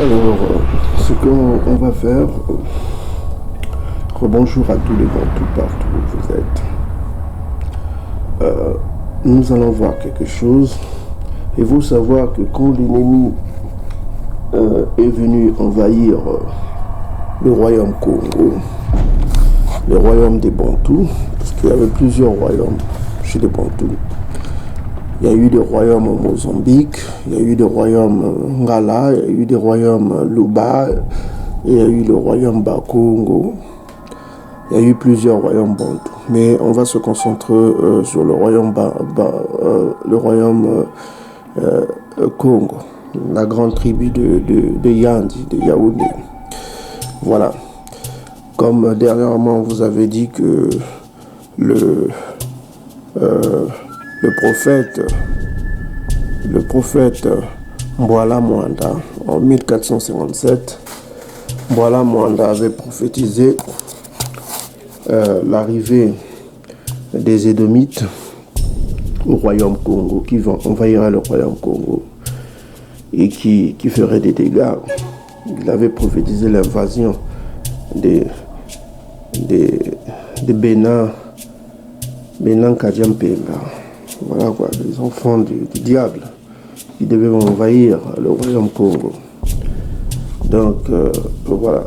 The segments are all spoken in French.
Alors, ce qu'on va faire, rebonjour à tous les Bantous partout où vous êtes. Nous allons voir quelque chose. Et vous savoir que quand l'ennemi est venu envahir le royaume Congo, le royaume des Bantous, parce qu'il y avait plusieurs royaumes chez les Bantous. Il y a eu des royaumes au Mozambique, il y a eu des royaumes Ngala, il y a eu des royaumes Luba, il y a eu le royaume Bakongo. Il y a eu plusieurs royaumes Bantous. Mais on va se concentrer sur le royaume, Congo, la grande tribu de Yandi, de Yaoundé. Voilà. Comme dernièrement, on vous avait dit que le prophète Mbwala Mwanda, en 1457, Mbwala Mwanda avait prophétisé l'arrivée des Édomites au royaume Congo, qui vont envahir le royaume Congo et qui ferait des dégâts. Il avait prophétisé l'invasion des Bénin Kadiampenga. Voilà quoi, les enfants du diable qui devaient envahir le royaume Congo. Donc voilà,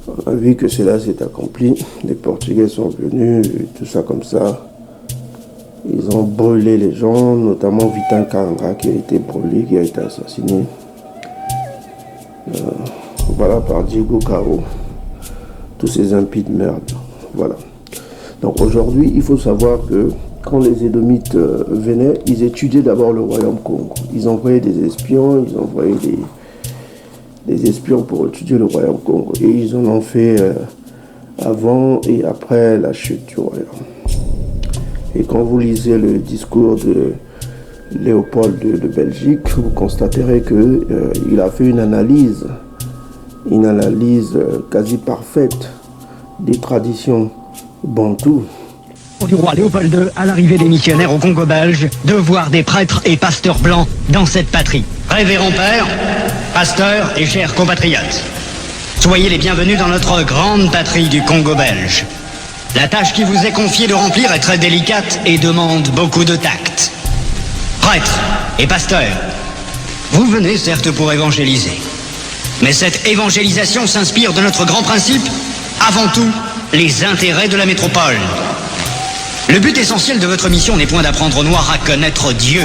on a vu que cela s'est accompli. Les Portugais sont venus, tout ça comme ça. Ils ont brûlé les gens, notamment Vitan Kanga qui a été brûlé, qui a été assassiné. Voilà, par Diego Cao. Tous ces impies de merde. Voilà. Donc aujourd'hui, il faut savoir que quand les Édomites venaient, ils étudiaient d'abord le royaume Congo. Ils envoyaient des espions, ils envoyaient des espions pour étudier le royaume Congo. Et ils en ont fait avant et après la chute du royaume. Et quand vous lisez le discours de Léopold de Belgique, vous constaterez qu'il a fait une analyse quasi parfaite des traditions bantoues. Du roi Léopold II à l'arrivée des missionnaires au Congo belge, de voir des prêtres et pasteurs blancs dans cette patrie. Révérend père, pasteurs et chers compatriotes, soyez les bienvenus dans notre grande patrie du Congo belge. La tâche qui vous est confiée de remplir est très délicate et demande beaucoup de tact. Prêtres et pasteurs, vous venez certes pour évangéliser. Mais cette évangélisation s'inspire de notre grand principe, avant tout, les intérêts de la métropole. Le but essentiel de votre mission n'est point d'apprendre aux Noirs à connaître Dieu.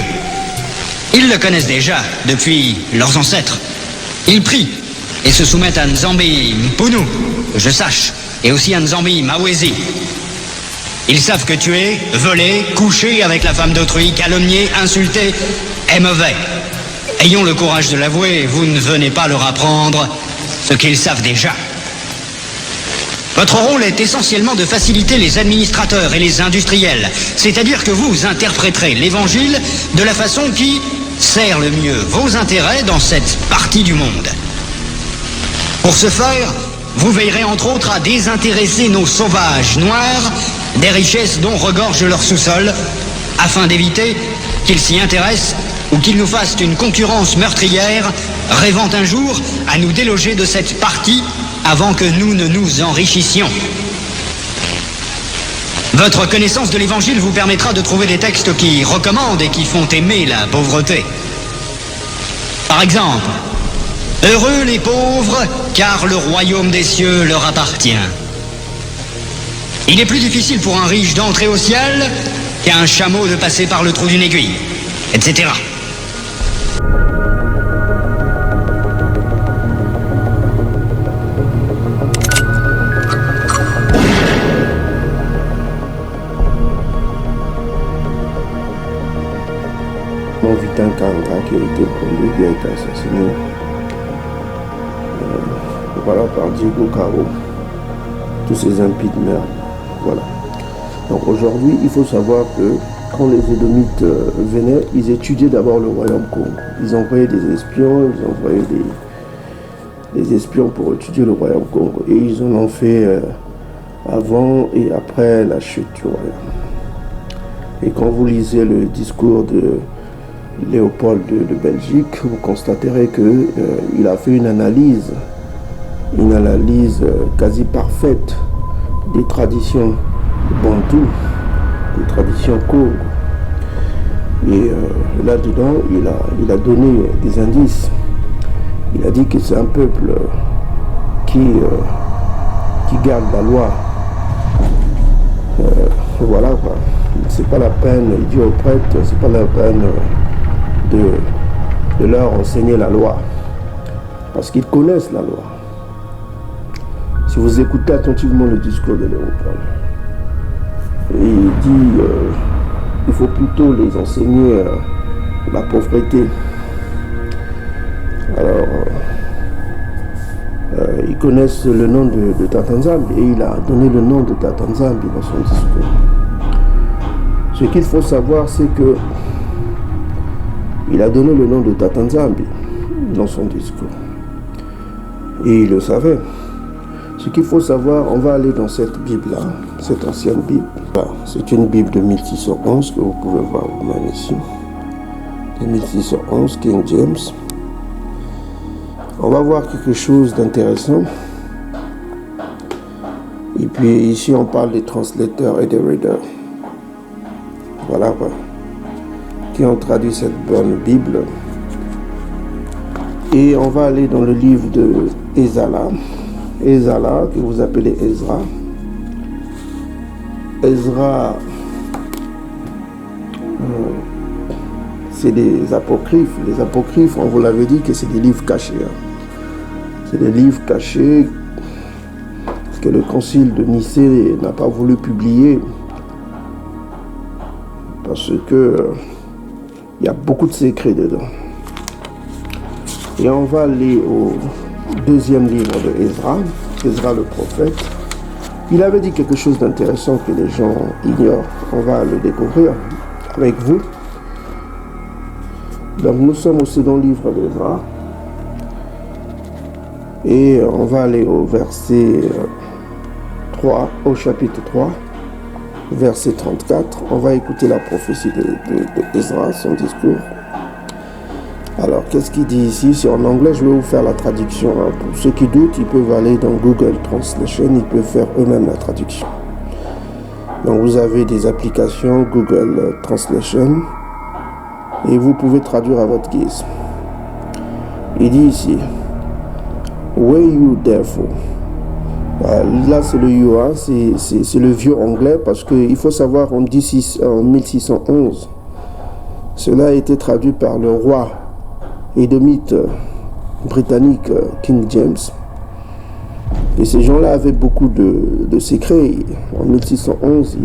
Ils le connaissent déjà, depuis leurs ancêtres. Ils prient et se soumettent à Nzambi Mpunu, que je sache, et aussi à Nzambi Mawezi. Ils savent que tuer, voler, coucher avec la femme d'autrui, calomnier, insulter, est mauvais. Ayons le courage de l'avouer, vous ne venez pas leur apprendre ce qu'ils savent déjà. Votre rôle est essentiellement de faciliter les administrateurs et les industriels, c'est-à-dire que vous interpréterez l'évangile de la façon qui sert le mieux vos intérêts dans cette partie du monde. Pour ce faire, vous veillerez entre autres à désintéresser nos sauvages noirs des richesses dont regorge leur sous-sol, afin d'éviter qu'ils s'y intéressent ou qu'ils nous fassent une concurrence meurtrière, rêvant un jour à nous déloger de cette partie avant que nous ne nous enrichissions. Votre connaissance de l'Évangile vous permettra de trouver des textes qui recommandent et qui font aimer la pauvreté. Par exemple, « Heureux les pauvres, car le royaume des cieux leur appartient. » Il est plus difficile pour un riche d'entrer au ciel qu'à un chameau de passer par le trou d'une aiguille, etc. Vitan Kanga qui a été brûlé, qui a été assassiné. Voilà, par Diego Cao. Tous ces impies de merde. Voilà. Donc aujourd'hui, il faut savoir que quand les Édomites venaient, ils étudiaient d'abord le royaume Congo. Ils envoyaient des espions, ils envoyaient des espions pour étudier le royaume Congo. Et ils en ont fait avant et après la chute du royaume. Et quand vous lisez le discours de Léopold de Belgique, vous constaterez qu'il a fait une analyse quasi parfaite des traditions bantoues, des traditions Congo. Et là-dedans, il a donné des indices. Il a dit que c'est un peuple qui garde la loi. Voilà quoi. C'est pas la peine, il dit aux prêtres, c'est pas la peine de leur enseigner la loi. Parce qu'ils connaissent la loi. Si vous écoutez attentivement le discours de Léopold, il dit il faut plutôt les enseigner la pauvreté. Alors, ils connaissent le nom de Tata Nzambi et il a donné le nom de Tata Nzambi dans son discours. Ce qu'il faut savoir, c'est que il a donné le nom de Tata Nzambi dans son discours. Et il le savait. Ce qu'il faut savoir, on va aller dans cette Bible-là, cette ancienne Bible. C'est une Bible de 1611 que vous pouvez voir vous-même ici. De 1611, King James. On va voir quelque chose d'intéressant. Et puis ici, on parle des translateurs et des readers. Voilà quoi. Qui ont traduit cette bonne Bible. Et on va aller dans le livre de Ezra. Ezra, que vous appelez Ezra. Ezra, c'est des apocryphes. Les apocryphes, on vous l'avait dit que c'est des livres cachés. C'est des livres cachés que le concile de Nicée n'a pas voulu publier parce que il y a beaucoup de secrets dedans. Et on va aller au deuxième livre de Ezra, Ezra le prophète. Il avait dit quelque chose d'intéressant que les gens ignorent. On va le découvrir avec vous. Donc nous sommes au second livre d'Ezra. Et on va aller au verset 3, au chapitre 3, verset 34. On va écouter la prophétie de Ezra, son discours. Alors, qu'est-ce qu'il dit ici? C'est en anglais, je vais vous faire la traduction. Pour ceux qui doutent, ils peuvent aller dans Google Translation, ils peuvent faire eux-mêmes la traduction. Donc, vous avez des applications Google Translation et vous pouvez traduire à votre guise. Il dit ici, "Way you therefore." Là, c'est le you, hein, c'est le vieux anglais parce qu'il faut savoir, en 1611, cela a été traduit par le roi édomite britannique King James. Et ces gens-là avaient beaucoup de secrets. En 1611,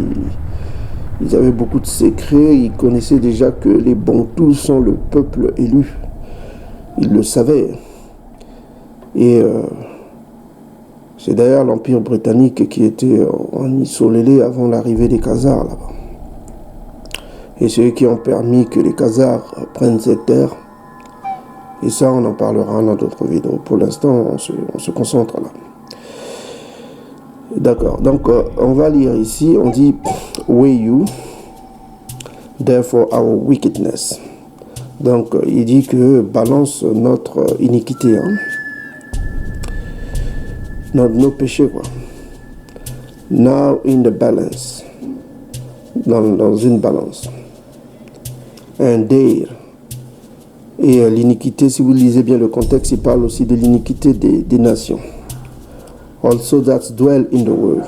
ils avaient beaucoup de secrets. Ils connaissaient déjà que les Bantous sont le peuple élu. Ils le savaient. Et c'est d'ailleurs l'Empire britannique qui était en Isolélé avant l'arrivée des Khazars là-bas. Et c'est eux qui ont permis que les Khazars prennent cette terre. Et ça, on en parlera dans d'autres vidéos. Pour l'instant, on se concentre là. D'accord. Donc, on va lire ici. On dit, "Weigh you, therefore our wickedness." Donc, il dit que balance notre iniquité. Hein? Nos péchés, quoi. Now in the balance. Dans une balance. Un dare. Et l'iniquité, si vous lisez bien le contexte, il parle aussi de l'iniquité des nations. Also that dwell in the world.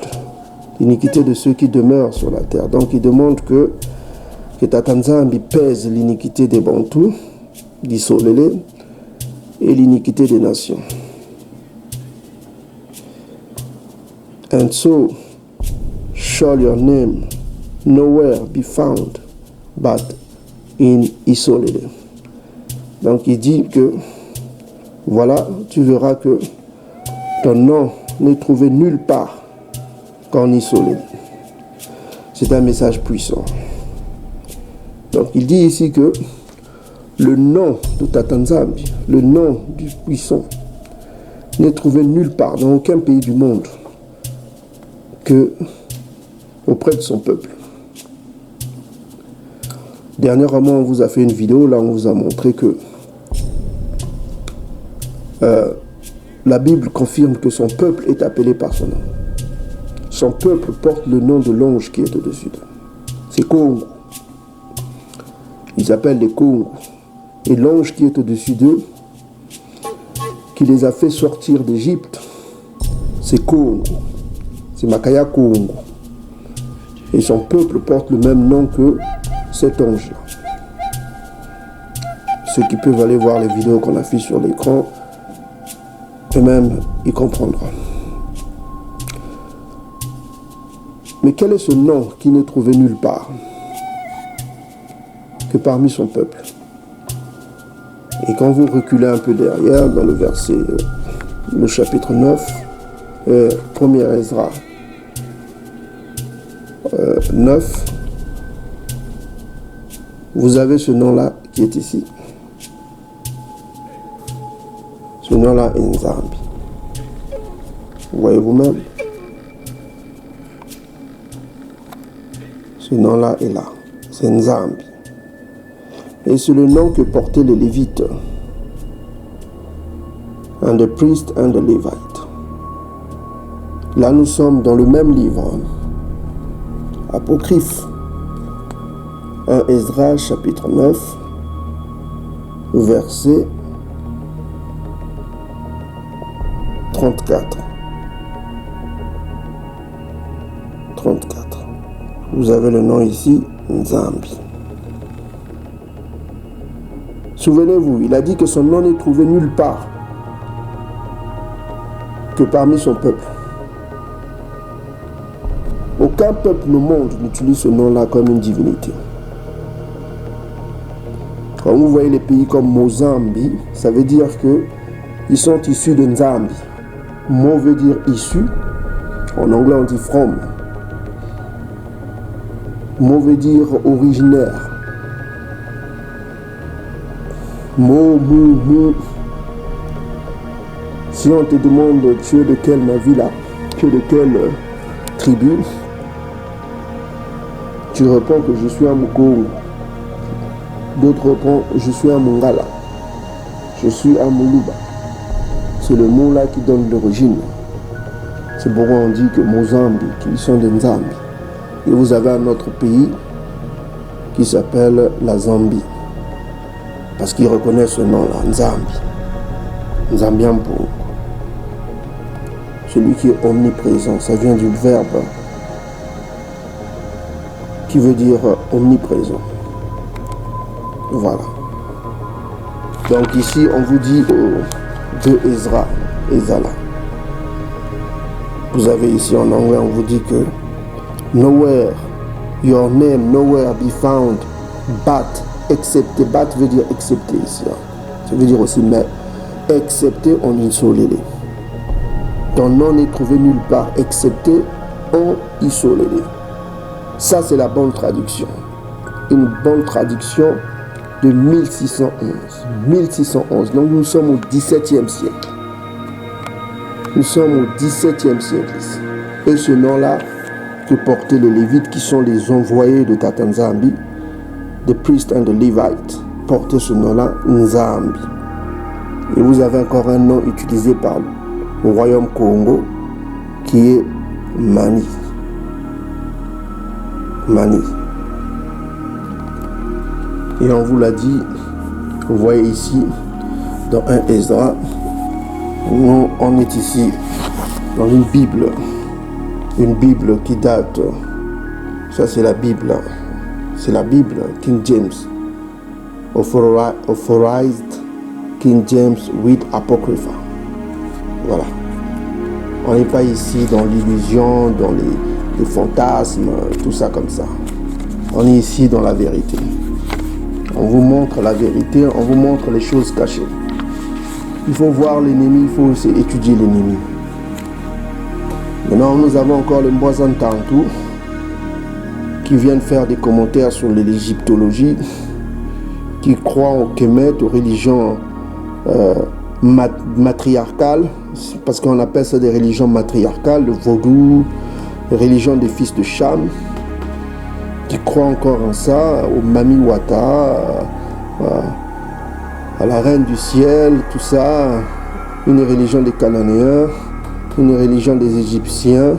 L'iniquité de ceux qui demeurent sur la terre. Donc il demande que Tata Nzambi pèse l'iniquité des Bantous, d'Isolélé, et l'iniquité des nations. And so shall your name nowhere be found but in Isolélé. Donc il dit que, voilà, tu verras que ton nom n'est trouvé nulle part qu'en Isolélé. C'est un message puissant. Donc il dit ici que le nom de Tata Nzambi, le nom du puissant, n'est trouvé nulle part, dans aucun pays du monde, que auprès de son peuple. Dernièrement, on vous a fait une vidéo, là on vous a montré que la Bible confirme que son peuple est appelé par son nom. Son peuple porte le nom de l'ange qui est au-dessus d'eux. C'est Congo. Ils appellent les Congo. Et l'ange qui est au-dessus d'eux, qui les a fait sortir d'Égypte, c'est Congo. C'est Makaya Congo. Et son peuple porte le même nom que cet ange-là. Ceux qui peuvent aller voir les vidéos qu'on affiche sur l'écran, eux-mêmes, ils comprendront. Mais quel est ce nom qui n'est trouvé nulle part que parmi son peuple? Et quand vous reculez un peu derrière, dans le verset, le chapitre 9, 1er Ezra 9, vous avez ce nom-là qui est ici. Ce nom-là est Nzambi. Vous voyez vous-même. Ce nom-là est là. C'est Nzambi. Et c'est le nom que portaient les Lévites. And the priest and the Levite. Là, nous sommes dans le même livre. Apocryphe. 1 Ezra, chapitre 9, verset 34. 34. Vous avez le nom ici, Nzambi. Souvenez-vous, il a dit que son nom n'est trouvé nulle part que parmi son peuple. Aucun peuple au monde n'utilise ce nom-là comme une divinité. Quand vous voyez les pays comme Mozambique, ça veut dire qu'ils sont issus de Nzambi. Mo veut dire issu. En anglais, on dit from. Mo veut dire originaire. Mo, mou. Si on te demande tu es de quelle navire, tu es de quelle tribu, tu réponds que je suis un Mukongo. D'autres répondent je suis un Mungala. Je suis un Muluba. C'est le mot là qui donne l'origine. C'est pourquoi on dit que Mozambique, ils sont des Nzambi. Et vous avez un autre pays qui s'appelle la Zambie. Parce qu'ils reconnaissent ce nom-là, Nzambi. Nzambiampo. Celui qui est omniprésent, ça vient du verbe qui veut dire omniprésent. Voilà. Donc ici, on vous dit de Ezra, Ezala. Vous avez ici en anglais, on vous dit que nowhere, your name, nowhere be found, but, excepté, but veut dire excepté ici. Ça veut dire aussi mais, excepté en Isolélé. Ton nom n'est trouvé nulle part, excepté en Isolélé. Ça, c'est la bonne traduction. Une bonne traduction de 1611. 1611. Donc nous sommes au XVIIe siècle. Nous sommes au XVIIe siècle ici. Et ce nom-là que portaient les Lévites, qui sont les envoyés de Tata Nzambi, the priest and the Levite, portaient ce nom-là, Nzambi. Et vous avez encore un nom utilisé par le royaume Congo, qui est Mani. Mani. Et on vous l'a dit, vous voyez ici, dans un Ezra, on est ici dans une Bible qui date, ça c'est la Bible King James, authorized King James with Apocrypha. Voilà. On n'est pas ici dans l'illusion, dans les fantasmes, tout ça comme ça. On est ici dans la vérité. On vous montre la vérité, on vous montre les choses cachées. Il faut voir l'ennemi, il faut aussi étudier l'ennemi. Maintenant, nous avons encore les Mboisantantou qui viennent faire des commentaires sur l'égyptologie, qui croient au Kemet, aux religions matriarcales, parce qu'on appelle ça des religions matriarcales, le vaudou, les religions des fils de Cham, qui croient encore en ça, au Mami Wata, à la reine du ciel, tout ça, une religion des Cananéens, une religion des Égyptiens.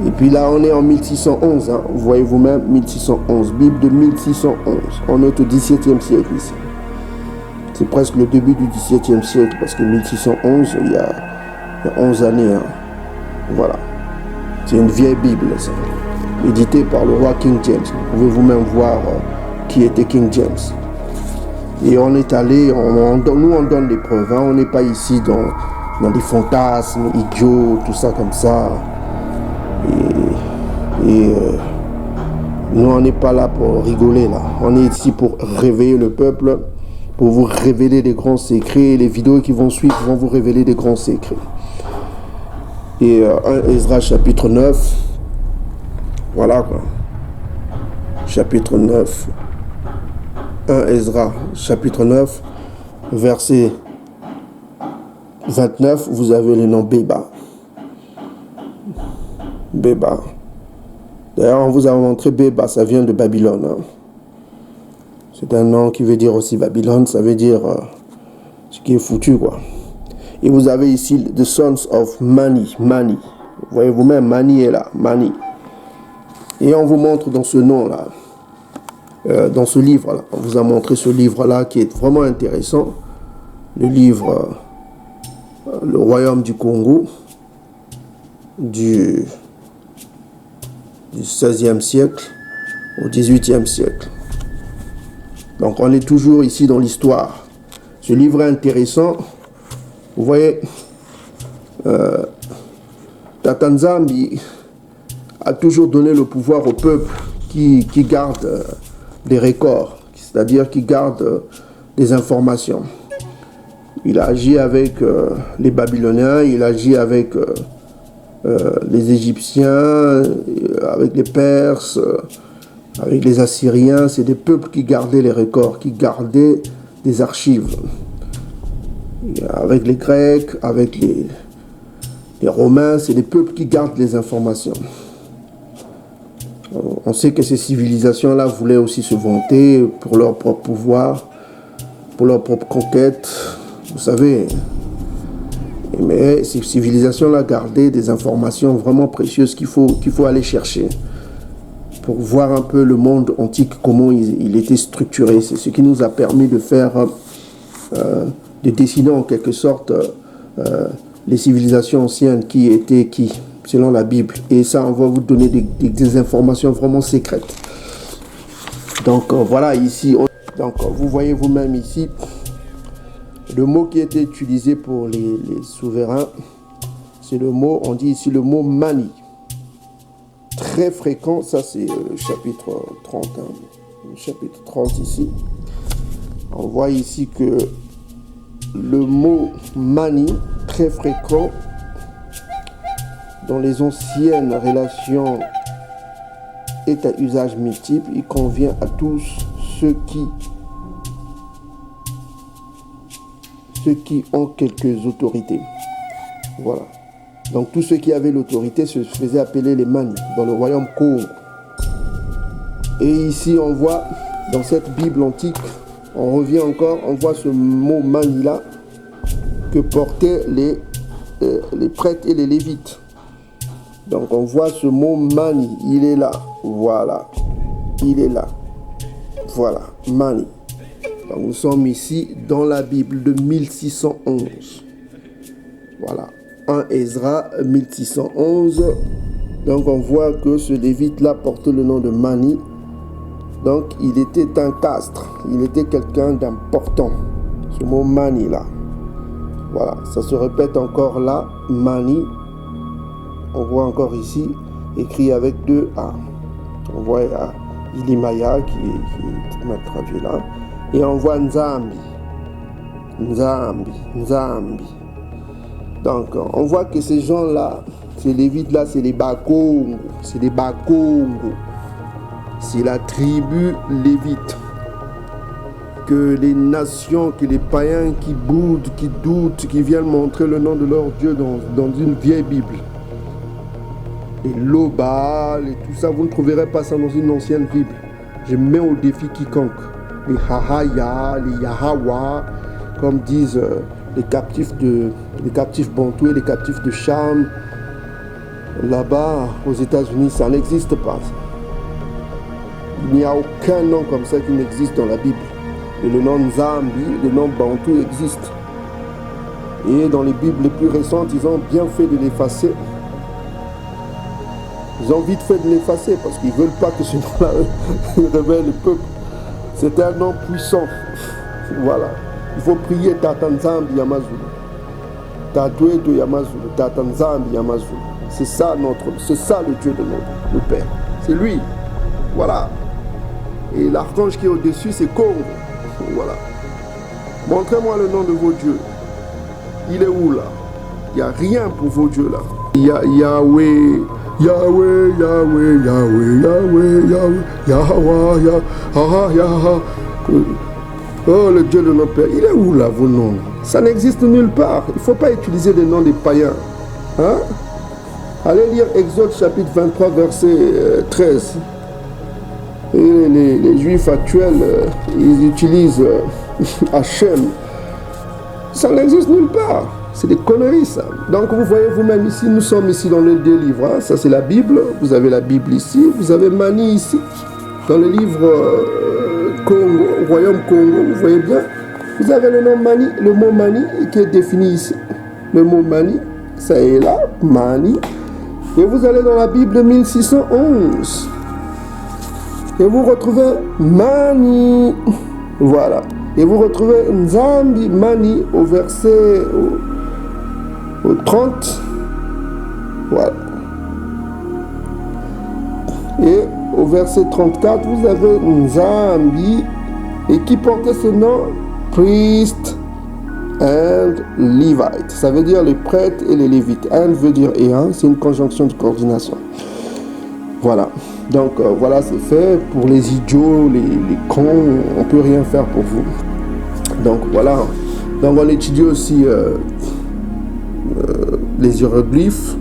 Et puis là, on est en 1611, hein. Vous voyez vous-même, 1611, Bible de 1611. On est au XVIIe siècle ici. C'est presque le début du XVIIe siècle, parce que 1611, il y a 11 années. Hein. Voilà. C'est une vieille Bible, ça. Éditée par le roi King James. Vous pouvez vous-même voir qui était King James. Et on est allé, nous on donne des preuves. Hein. On n'est pas ici dans des fantasmes idiots, tout ça comme ça. Et nous, on n'est pas là pour rigoler, là. On est ici pour réveiller le peuple, pour vous révéler des grands secrets. Les vidéos qui vont suivre vont vous révéler des grands secrets. Et 1 Ezra chapitre 9, voilà quoi. Chapitre 9. 1 Ezra chapitre 9, verset 29, vous avez le nom Béba. Béba. D'ailleurs, on vous a montré Béba, ça vient de Babylone. Hein. C'est un nom qui veut dire aussi Babylone, ça veut dire ce qui est foutu, quoi. Et vous avez ici The Sons of Mani. Mani. Vous voyez vous-même, Mani est là. Mani. Et on vous montre dans ce nom-là, dans ce livre-là. On vous a montré ce livre-là qui est vraiment intéressant. Le livre Le Royaume du Congo du XVIe siècle au XVIIIe siècle. Donc on est toujours ici dans l'histoire. Ce livre est intéressant. Vous voyez, Tata Nzambi a toujours donné le pouvoir au peuple qui garde des records, c'est-à-dire qui garde des informations. Il a agi avec les Babyloniens, il a agi avec les Égyptiens, avec les Perses, avec les Assyriens. C'est des peuples qui gardaient les records, qui gardaient des archives. Avec les Grecs, avec les Romains, c'est des peuples qui gardent les informations. On sait que ces civilisations-là voulaient aussi se vanter pour leur propre pouvoir, pour leur propre conquête. Vous savez, mais ces civilisations-là gardaient des informations vraiment précieuses qu'il faut aller chercher pour voir un peu le monde antique, comment il était structuré. C'est ce qui nous a permis de faire, de dessiner en quelque sorte les civilisations anciennes qui étaient qui, selon la Bible. Et ça, on va vous donner des informations vraiment secrètes. Donc voilà, ici, donc vous voyez vous-même ici, le mot qui était utilisé pour les souverains, c'est le mot, on dit ici le mot mani. Très fréquent, ça c'est le chapitre 30, hein, le chapitre 30 ici. On voit ici que le mot mani, très fréquent dans les anciennes relations, est à usage multiple. Il convient à tous ceux qui ont quelques autorités. Voilà. Donc tous ceux qui avaient l'autorité se faisaient appeler les Mani dans le royaume Congo. Et ici on voit dans cette Bible antique, on revient encore, on voit ce mot Mani là que portaient les prêtres et les lévites. Donc on voit ce mot Mani, il est là, voilà, il est là, voilà, Mani. Donc nous sommes ici dans la Bible de 1611, voilà, 1 Ezra 1611. Donc on voit que ce lévite là portait le nom de Mani. Donc il était un castre, il était quelqu'un d'important, ce mot Mani là. Voilà, ça se répète encore là, Mani. On voit encore ici, écrit avec 2 A. On voit Ilimaya qui m'a traduit là. Et on voit Nzambi. Nzambi, Nzambi. Donc, on voit que ces gens-là, ces Lévites-là, c'est les Bakongo. C'est les Bakongo. C'est la tribu Lévite. Que les nations, que les païens qui boudent, qui doutent, qui viennent montrer le nom de leur Dieu dans une vieille Bible. les Lobal et tout ça, vous ne trouverez pas ça dans une ancienne Bible. Je mets au défi quiconque. Les Hahaya, les Yahawa, comme disent les captifs bantous et les captifs de Cham. Là-bas, aux États-Unis, ça n'existe pas. Il n'y a aucun nom comme ça qui n'existe dans la Bible. Et le nom Nzambi, le nom Bantou existe. Et dans les Bibles les plus récentes, ils ont bien fait de l'effacer. Ils ont vite fait de l'effacer parce qu'ils ne veulent pas que ce nom-là révèle le peuple. C'est un nom puissant. Voilà. Il faut prier Tata Nzambi Yamazulu. Tatoueto Yamazulu. Tata Nzambi Yamazulu. C'est ça le Dieu de le Père. C'est lui. Voilà. Et l'archange qui est au-dessus, c'est Congo. Voilà. Montrez-moi le nom de vos dieux. Il est où là? Il n'y a rien pour vos dieux là. Il y a Yahweh. Yahweh, Yahweh, Yahweh, Yahweh, Yahweh, Yahweh, Yahweh. Oh, le Dieu de nos pères. Il est où là vos noms? Ça n'existe nulle part. Il ne faut pas utiliser des noms des païens. Hein? Allez lire Exode chapitre 23, verset 13. Et les Juifs actuels, ils utilisent Hachem. Ça n'existe nulle part. C'est des conneries, ça. Donc, vous voyez vous-même ici, nous sommes ici dans le deux livres. Hein. Ça, c'est la Bible. Vous avez la Bible ici. Vous avez Mani ici. Dans le livre Congo, Royaume Congo, vous voyez bien. Vous avez le nom Mani, le mot Mani qui est défini ici. Le mot Mani, ça est là, Mani. Et vous allez dans la Bible 1611. Et vous retrouvez Mani. Voilà. Et vous retrouvez Nzambi Mani au verset au 30. Voilà. Et au verset 34, vous avez Nzambi et qui portait ce nom Priest and Levite. Ça veut dire les prêtres et les lévites. And veut dire et un, c'est une conjonction de coordination. Voilà. Donc voilà, c'est fait. Pour les idiots, les cons, on ne peut rien faire pour vous. Donc voilà. Donc on étudie aussi les hiéroglyphes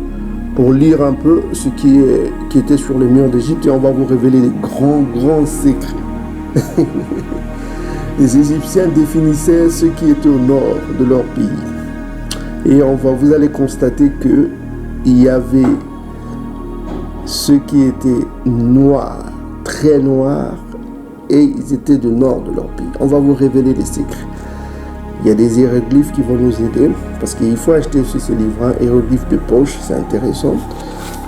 pour lire un peu ce qui était sur les murs d'Égypte et on va vous révéler les grands secrets. Les Égyptiens définissaient ce qui était au nord de leur pays. Et vous allez constater qu'il y avait ceux qui étaient noirs, très noirs, et ils étaient du nord de leur pays. On va vous révéler les secrets. Il y a des hiéroglyphes qui vont nous aider, parce qu'il faut acheter aussi ce livre, hein, hiéroglyphes de poche, c'est intéressant.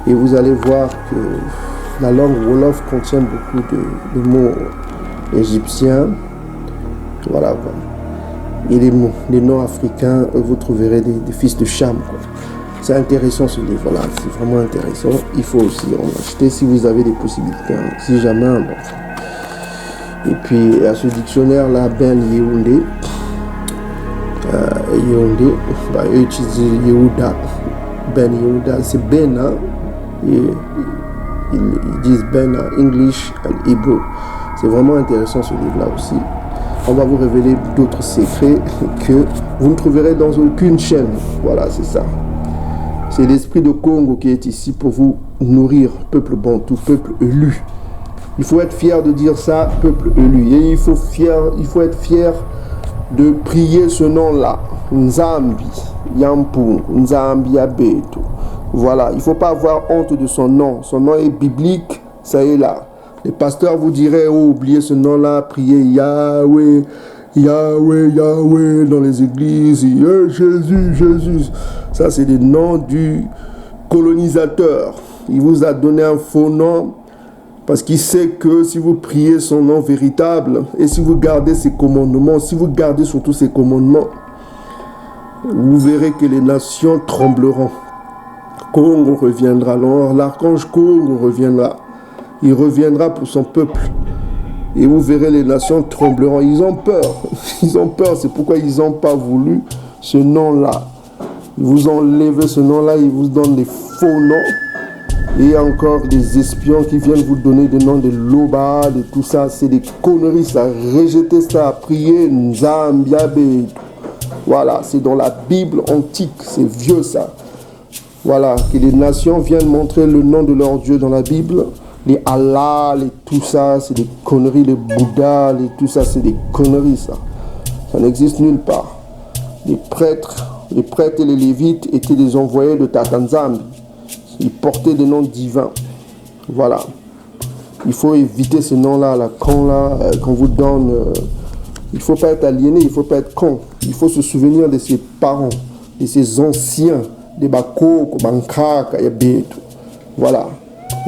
Et vous allez voir que la langue Wolof contient beaucoup de mots égyptiens. Voilà, quoi. Et les noms africains, vous trouverez des fils de Cham, quoi. C'est intéressant ce livre-là, c'est vraiment intéressant. Il faut aussi en acheter si vous avez des possibilités, hein. Si jamais. Bon. Et puis à ce dictionnaire-là, Ben Yehoundé, eux utilisent Yehuda. Ben Yehuda, c'est Ben, hein. Ils disent Ben en English and Hebrew. C'est vraiment intéressant ce livre-là aussi. On va vous révéler d'autres secrets que vous ne trouverez dans aucune chaîne. Voilà, c'est ça. C'est l'esprit de Congo qui est ici pour vous nourrir, peuple bantou, peuple élu. Il faut être fier de dire ça, peuple élu. Et il faut être fier de prier ce nom-là. Nzambi, Yampung, Nzambi Abeto. Voilà, il ne faut pas avoir honte de son nom. Son nom est biblique, ça est là. Les pasteurs vous diraient, oh, oubliez ce nom-là, priez Yahweh, Yahweh, Yahweh dans les églises, Jésus, Jésus. Ça, c'est des noms du colonisateur. Il vous a donné un faux nom parce qu'il sait que si vous priez son nom véritable et si vous gardez ses commandements, si vous gardez surtout ses commandements, vous verrez que les nations trembleront. Congo reviendra, alors l'archange Congo reviendra. Il reviendra pour son peuple. Et vous verrez les nations trembleront. Ils ont peur. Ils ont peur. C'est pourquoi ils n'ont pas voulu ce nom-là. Ils vous ont enlevé ce nom-là. Ils vous donnent des faux noms. Et encore des espions qui viennent vous donner des noms de Loba, de tout ça. C'est des conneries, ça. Rejetez ça. Priez Nzambiabe. Voilà. C'est dans la Bible antique. C'est vieux, ça. Voilà, que les nations viennent montrer le nom de leur Dieu dans la Bible. Les Allah, les tout ça, c'est des conneries. Les Bouddha, les tout ça, c'est des conneries, ça. Ça n'existe nulle part. Les prêtres et les lévites étaient des envoyés de Tatanzambi. Ils portaient des noms divins. Voilà. Il faut éviter ces noms-là, la con là, qu'on vous donne. Il ne faut pas être aliéné, il ne faut pas être con. Il faut se souvenir de ses parents, de ses anciens, des Bako, Bankaka, Yabetu. Voilà.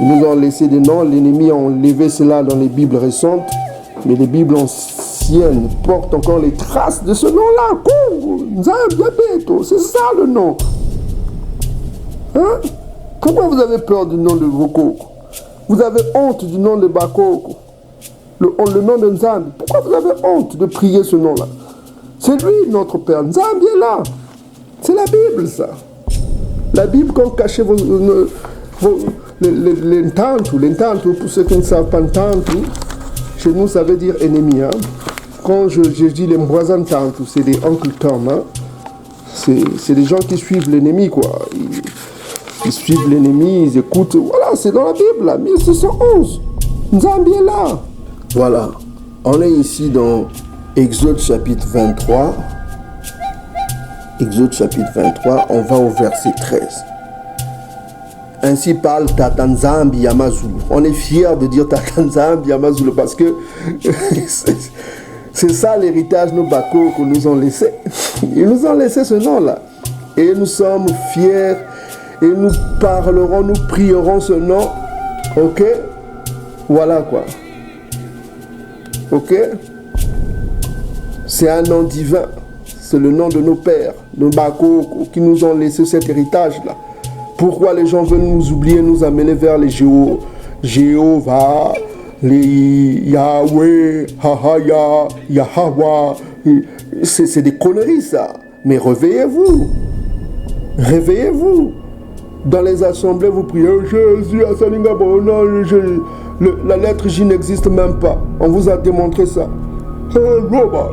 Ils nous ont laissé des noms, l'ennemi a enlevé cela dans les Bibles récentes, mais les Bibles anciennes portent encore les traces de ce nom-là. Congo, Nzambi, Yabetu, c'est ça le nom. Hein? Pourquoi vous avez peur du nom de vos cocos? Vous avez honte du nom de Bakoko, le nom de Nzambi. Pourquoi vous avez honte de prier ce nom-là? C'est lui notre Père. Nzambi est là. C'est la Bible, ça. La Bible, quand cachez les tantes, pour ceux qui ne savent pas tantes, chez nous, ça veut dire ennemi. Hein. Quand je dis les voisins tantes, c'est des oncles Tom. Hein. C'est des gens qui suivent l'ennemi, quoi. Ils suivent l'ennemi, ils écoutent. Voilà, c'est dans la Bible, là, 1611. Nzambi est là. Voilà. On est ici dans Exode chapitre 23. Exode chapitre 23, on va au verset 13. Ainsi parle Tatanzambi Yamazulu. On est fiers de dire Tatanzambi Yamazulu parce que c'est ça l'héritage nos Bako qu'on nous ont laissé. Ils nous ont laissé ce nom-là. Et nous sommes fiers et nous parlerons, nous prierons ce nom. Ok? Voilà quoi. Ok? C'est un nom divin. C'est le nom de nos pères, nos Bako, qui nous ont laissé cet héritage-là. Pourquoi les gens veulent nous oublier, nous amener vers les Jéhovah, les Yahweh, Hahaya, Yahwa. C'est des conneries, ça. Mais réveillez-vous. Réveillez-vous. Dans les assemblées, vous priez Jésus, Asalinga, la lettre J n'existe même pas. On vous a démontré ça. Loba.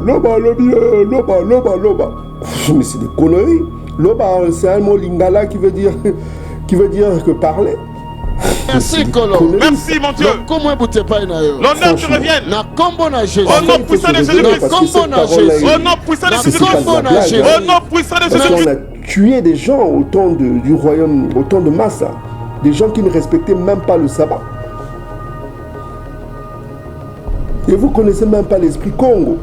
Mais c'est des conneries. Loba, c'est un mot lingala qui veut dire que parler. Merci Kolo. Merci mon Dieu. Comment vous t'es pas l'honneur te revienne. Na combo na Jésus. Au nom puissant de Jésus-Christ. Combo na Jésus. Au nom puissant de Jésus-Christ. Au nom puissant de Jésus-Christ. On a tué des gens au temps du royaume, au temps de Massa. Des gens qui ne respectaient même pas le sabbat. Et vous ne connaissez même pas l'esprit Congo.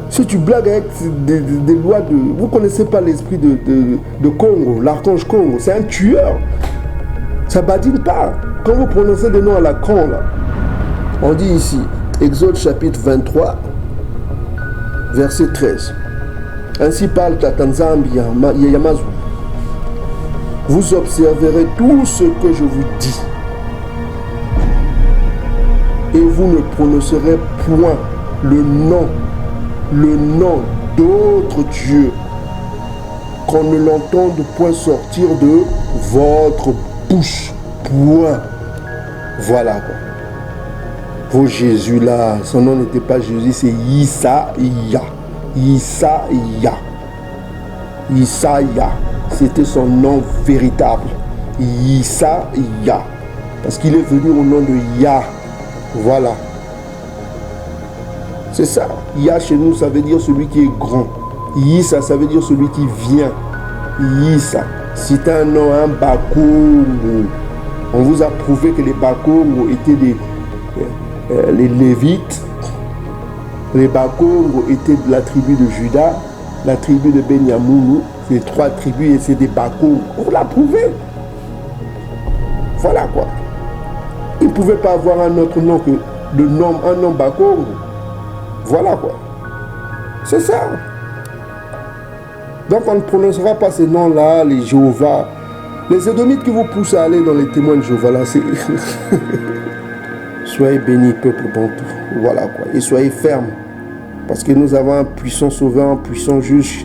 Si tu blagues avec des lois de... Vous ne connaissez pas l'esprit de Congo, l'archange Congo. C'est un tueur. Ça badine pas. Quand vous prononcez des noms à la con, là, on dit ici, Exode chapitre 23, verset 13. Ainsi parle Tatanzambi Yamazu. Vous observerez tout ce que je vous dis. Et vous ne prononcerez point le nom d'autres dieux, qu'on ne l'entende point sortir de votre bouche. Point. Voilà quoi. Vos Jésus là, son nom n'était pas Jésus, c'est Isaïa. Isaïa, c'était son nom véritable. Isaïa. Parce qu'il est venu au nom de Yah. Voilà. C'est ça. Yah chez nous, ça veut dire celui qui est grand. Yissa, ça veut dire celui qui vient. Yissa. C'est un nom, un Bakongo. On vous a prouvé que les Bakongo étaient les Lévites. Les Bakongo étaient de la tribu de Juda, la tribu de Benyamoun. C'est 3 tribus et c'est des Bakongo. On vous l'a prouvé. Voilà quoi. Il ne pouvait pas avoir un autre nom que un nom Bakongo. Voilà quoi. C'est ça. Donc on ne prononcera pas ces noms-là, les Jéhovah. Les Édomites qui vous poussent à aller dans les témoins de Jéhovah là, c'est... Soyez bénis, peuple bantou. Voilà quoi. Et soyez fermes. Parce que nous avons un puissant sauveur, un puissant juge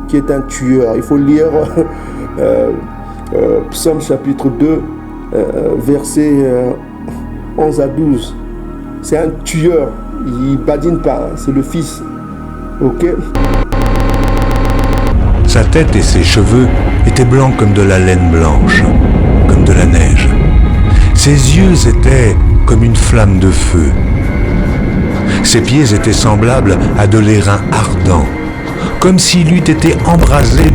qui est un tueur. Il faut lire Psaume chapitre 2, versets 11 à 12. C'est un tueur. Il badine pas. C'est le fils. Ok? Sa tête et ses cheveux étaient blancs comme de la laine blanche, comme de la neige. Ses yeux étaient comme une flamme de feu. Ses pieds étaient semblables à de l'airain ardent, comme s'il eût été embrasé